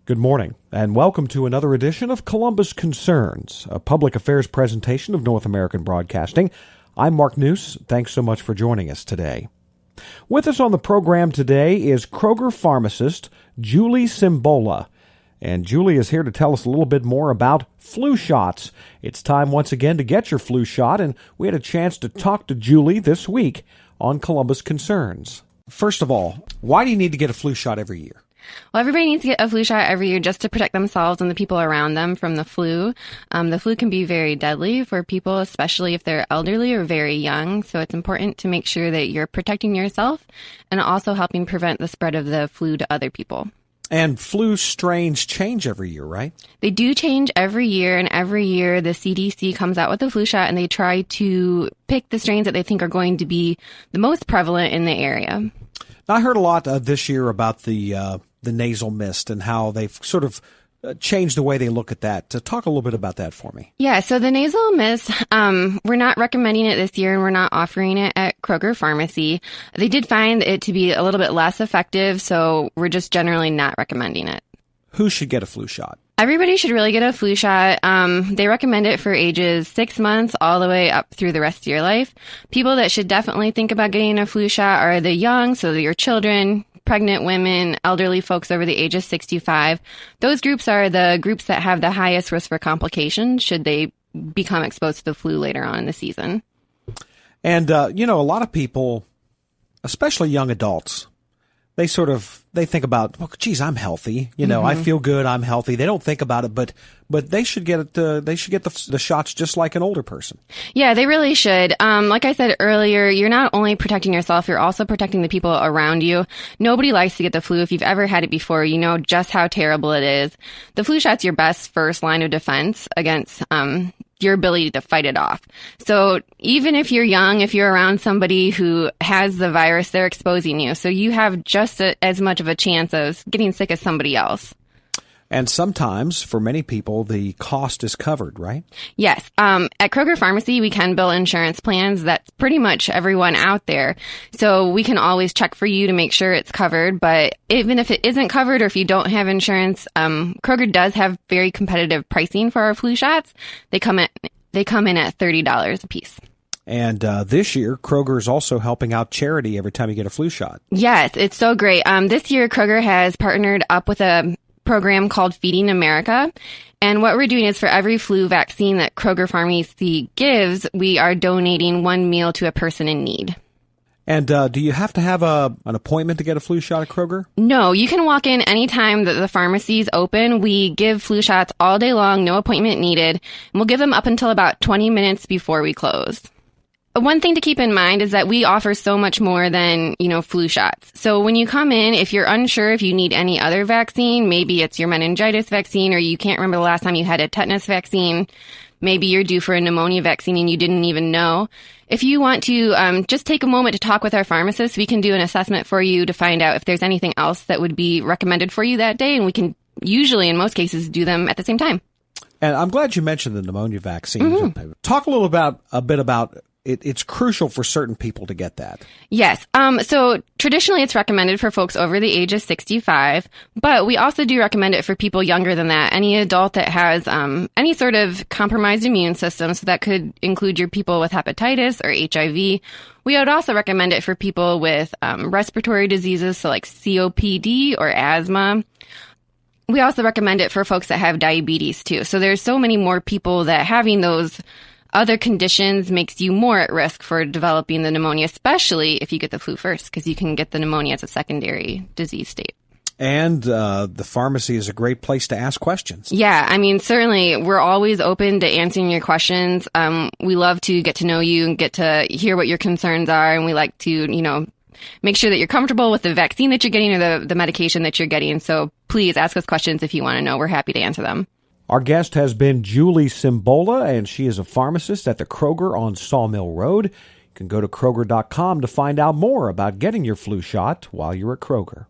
Good morning, and welcome to another edition of Columbus Concerns, a public affairs presentation of North American Broadcasting. I'm Mark Nuce. Thanks so much for joining us today. With us on the program today is Kroger pharmacist Julie Cimbola. And Julie is here to tell us a little bit more about flu shots. It's time once again to get your flu shot, and we had a chance to talk to Julie this week on Columbus Concerns. First of all, why do you need to get a flu shot every year? Well, everybody needs to get a flu shot every year just to protect themselves and the people around them from the flu. The flu can be very deadly for people, especially if they're elderly or very young. So it's important to make sure that you're protecting yourself and also helping prevent the spread of the flu to other people. And flu strains change every year, right? They do change every year, and every year the CDC comes out with a flu shot and they try to pick the strains that they think are going to be the most prevalent in the area. Now, I heard a lot this year about the nasal mist and how they've sort of changed the way they look at that. Talk a little bit about that for me. Yeah, so the nasal mist, we're not recommending it this year, and we're not offering it at Kroger Pharmacy. They did find it to be a little bit less effective, so we're just generally not recommending it. Who should get a flu shot? Everybody should really get a flu shot. They recommend it for ages 6 months all the way up through the rest of your life. People that should definitely think about getting a flu shot are the young, so your children, pregnant women, elderly folks over the age of 65. Those groups are the groups that have the highest risk for complications should they become exposed to the flu later on in the season. And, a lot of people, especially young adults, they think about, well, geez, I'm healthy. I feel good. I'm healthy. They don't think about it, but they should get it. They should get the shots just like an older person. Yeah, they really should. Like I said earlier, you're not only protecting yourself, you're also protecting the people around you. Nobody likes to get the flu. If you've ever had it before, you know just how terrible it is. The flu shot's your best first line of defense against, your ability to fight it off. So even if you're young, if you're around somebody who has the virus, they're exposing you. So you have just as much of a chance of getting sick as somebody else. And sometimes, for many people, the cost is covered, right? Yes. At Kroger Pharmacy, we can bill insurance plans. That's pretty much everyone out there. So we can always check for you to make sure it's covered. But even if it isn't covered or if you don't have insurance, Kroger does have very competitive pricing for our flu shots. They come in at $30 a piece. And this year, Kroger is also helping out charity every time you get a flu shot. Yes, it's so great. This year, Kroger has partnered up with a program called Feeding America. And what we're doing is for every flu vaccine that Kroger Pharmacy gives, we are donating one meal to a person in need. And do you have to have an appointment to get a flu shot at Kroger? No, you can walk in anytime that the pharmacy is open. We give flu shots all day long, no appointment needed. And we'll give them up until about 20 minutes before we close. One thing to keep in mind is that we offer so much more than, flu shots. So when you come in, if you're unsure if you need any other vaccine, maybe it's your meningitis vaccine or you can't remember the last time you had a tetanus vaccine, maybe you're due for a pneumonia vaccine and you didn't even know. If you want to just take a moment to talk with our pharmacist, we can do an assessment for you to find out if there's anything else that would be recommended for you that day, and we can usually, in most cases, do them at the same time. And I'm glad you mentioned the pneumonia vaccine. Mm-hmm. Talk a bit about it's crucial for certain people to get that. Yes. So traditionally it's recommended for folks over the age of 65, but we also do recommend it for people younger than that. Any adult that has any sort of compromised immune system. So that could include your people with hepatitis or HIV. We would also recommend it for people with respiratory diseases, so like COPD or asthma. We also recommend it for folks that have diabetes too. So there's so many more people that having those other conditions makes you more at risk for developing the pneumonia, especially if you get the flu first, because you can get the pneumonia as a secondary disease state. And the pharmacy is a great place to ask questions. Yeah, certainly we're always open to answering your questions. We love to get to know you and get to hear what your concerns are, and we like to, make sure that you're comfortable with the vaccine that you're getting or the medication that you're getting. So please ask us questions if you want to know. We're happy to answer them. Our guest has been Julie Cimbola, and she is a pharmacist at the Kroger on Sawmill Road. You can go to Kroger.com to find out more about getting your flu shot while you're at Kroger.